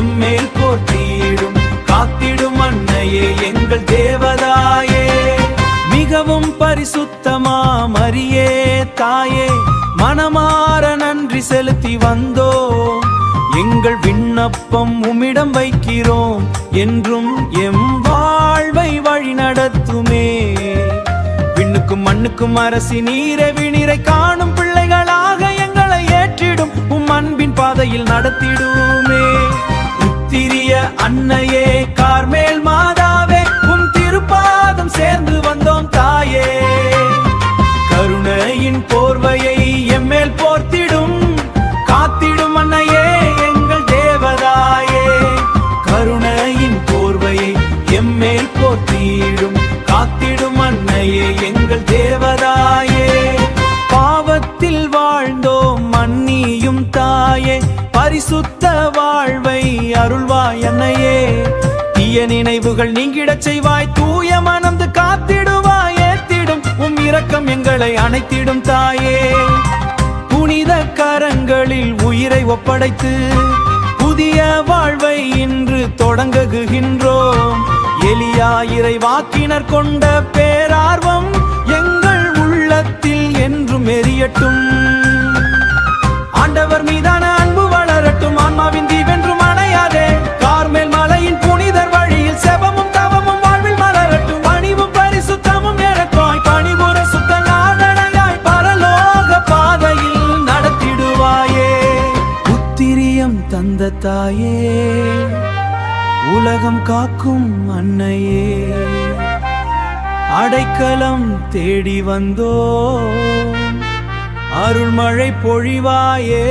எம்மேல் போற்றிடும் காத்திடும் அன்னையே எங்கள் தேவதாயே. மிகவும் பரிசுத்தமா மரியே தாயே, மனமாற நன்றி செலுத்தி வந்தோம். எங்கள் விண்ணப்பம் உம்மிடம் வைக்கிறோம், என்றும் எம் வாழ்வை வழி நடத்துமே. விண்ணுக்கும் மண்ணுக்கும் அரசி நீரை விணிரை காணும் பிள்ளைகளாக எங்களை ஏற்றிடும், உம் அன்பின் பாதையில் நடத்திடுமே. உத்திரிய அன்னையே கார்மேல் மாதாவே, உம் திருப்பாதம் சேர்ந்து வந்தோம் தாயே. கருணையின் போர்வையை எம்மேல் போர்த்திடும் காத்திடும் அன்னையே எங்கள் தேவதாயே. கருணையின் போர்வையை எம்மேல் போர்த்திடும் காத்திடும் அன்னையே எங்கள் தேவதாயே. பாவத்தில் வாழ்ந்தோம் மன்னியும் தாயே, பரிசுத்த வாழ்வை அருள்வாய் அன்னையே. தீய நினைவுகள் நீங்கிடச் செய்வாய், தூய மனந்து காத்திடுவாய் ஏத்திடும், உம் இரக்கம் எங்களை அணைத்திடும் தாயே. புனித கரங்களில் உயிரை ஒப்படைத்து புதிய வாழ்வை இன்று தொடங்குகின்றோம். எலியா இறைவாக்கினர் கொண்ட பேரார்வம் எங்கள் உள்ளத்தில் என்றும் எரியட்டும். ஆண்டவர் மீதான அன்பு வளரட்டும், ஆன்மாவின் தீவென்றும் அணையாதே. கார்மேல் மலையின் புனிதர் வழியில் செபமும் தவமும் வாழ்வில் மலரட்டும். பணிவும் பரிசுத்தமும் எனக்காய் பணிபுர சுத்த நாடனையாய் பரலோக பாதையில் நடத்திடுவாயே. உத்திரியம் தந்த தாயே, உலகம் காக்கும் அன்னையே, அடைக்கலம் தேடி வந்தோம், அருள்மழை பொழிவாயே.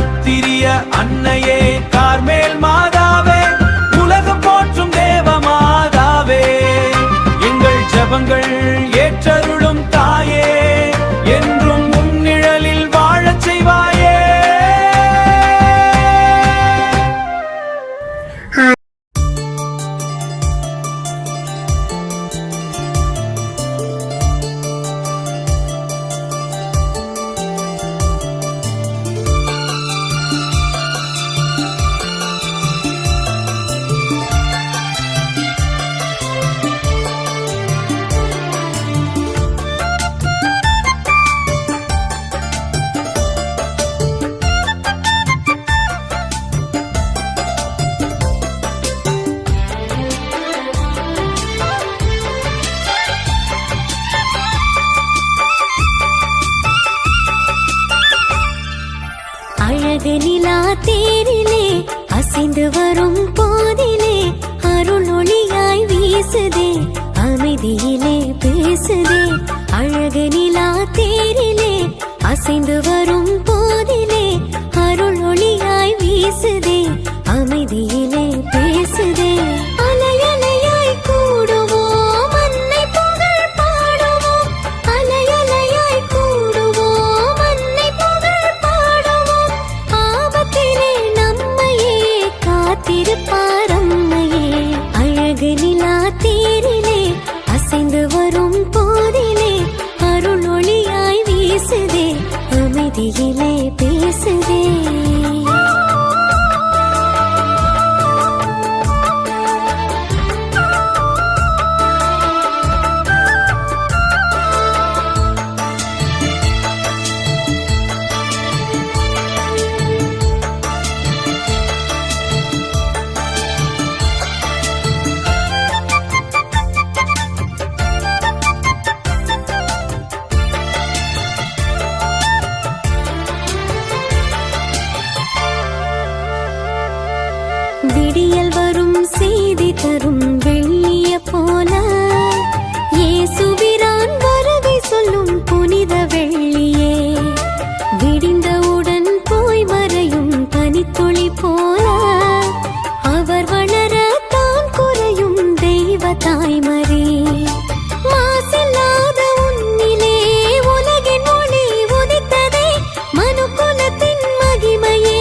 உத்திரிய அன்னையே கார்மேல் மாதாவே, உலகம் போற்றும் தேவ மாதாவே, எங்கள் ஜெபங்கள் ஏற்றருளும் தாயே, என்றும் உன் நிழலில் வாழச் செய்வாயே. நிலா தேரிலே அசைந்து வரும் போதிலே அருள் ஒளியாய் வீசுதே, அமைதியிலே பேசுதே. அழகு நிலா தேரிலே அசைந்து வரும் போதிலே அருள் ஒளியாய் வீசுதே, அமைதியிலே பேசுதே. அலையலையாய் கூடுவோம் அன்னை புகழ் பாடுவோம், அலையலையாய் கூடுவோம் அன்னை புகழ் பாடுவோம். ஆபத்திலே நம்மையே காத்திருப்பார் அம்மையே. அழகு நிலா தேரிலே அசைந்து வரும் போதிலே அருள் ஒளியாய் வீசுதே, அமைதியிலே பேசுதே. விடியல் வரும் செய்தி தரும் வெள்ளிய போல, இயேசுபிரான் வருகை சொல்லும் புனித வெள்ளியே. விடிந்தவுடன் போய் மறையும் பனித்துளி போல, அவர் வளர தான் குறையும் தெய்வ தாய்மரே. மாசில்லாத உன்னிலே உலகின் ஒளி உதித்ததே, மனுக்குலத்தின் மகிமையே,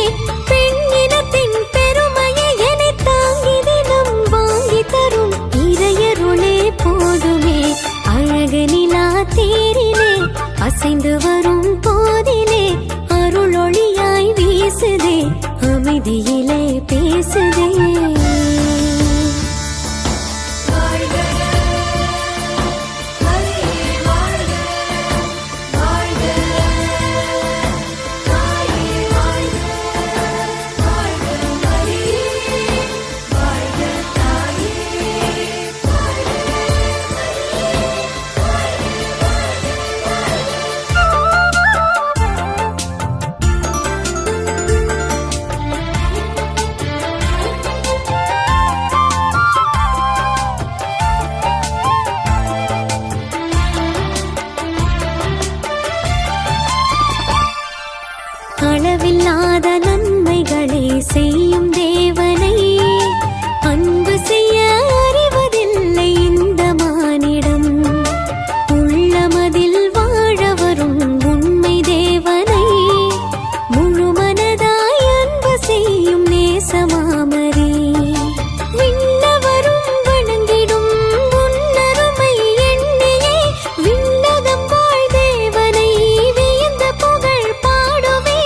பெண்ணினத்தின் பெருமையை என்னை தாங்கி தினம் வாங்கி அளவில்லாத நன்மைகளை செய்யும் தேவனை அன்பு செய்ய அறிவதில்லை இந்த மானிடம். உள்ளமதில் வாழ வரும் உண்மை தேவனை முழுமனதாய் அன்பு செய்யும் நேசமாமரே. விண்ணவரும் வணங்கிடும் உன்னருமை எண்ணியே விண்ணகம் வாழ் தேவனை வியந்த புகழ் பாடுவே.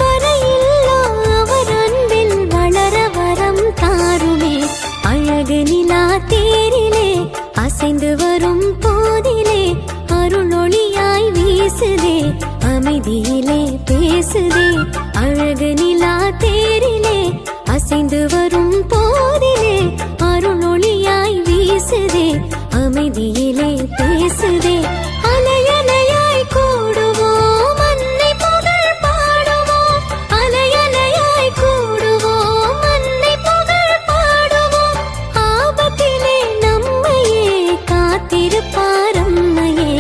வரையில்லா அவர் அன்பில் வளர வரம் தாருமே. அழகு நிலா தேரிலே அசைந்து வரும் போதிலே அருளொளியாய் வீசுதே அமைதியிலே பேசுதே. அழகு நிலா தேரிலே அசைந்து வரும் போதிலே அருளொளியாய் வீசுதே அமைதியிலே பேசுதே. அலையலையாய் கூடுவோம் அன்னை புகழ் பாடுவோம். அலையலையாய் கூடுவோம் அன்னை புகழ் பாடுவோம். ஆபத்திலே நம்மையே காத்திருப்பார் அம்மையே.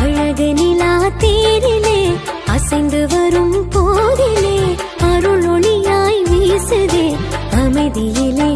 அழகு நிலா தேரிலே அசைந்து வரும் போதிலே அருளொளியாய் வீசுதே அமைதியிலே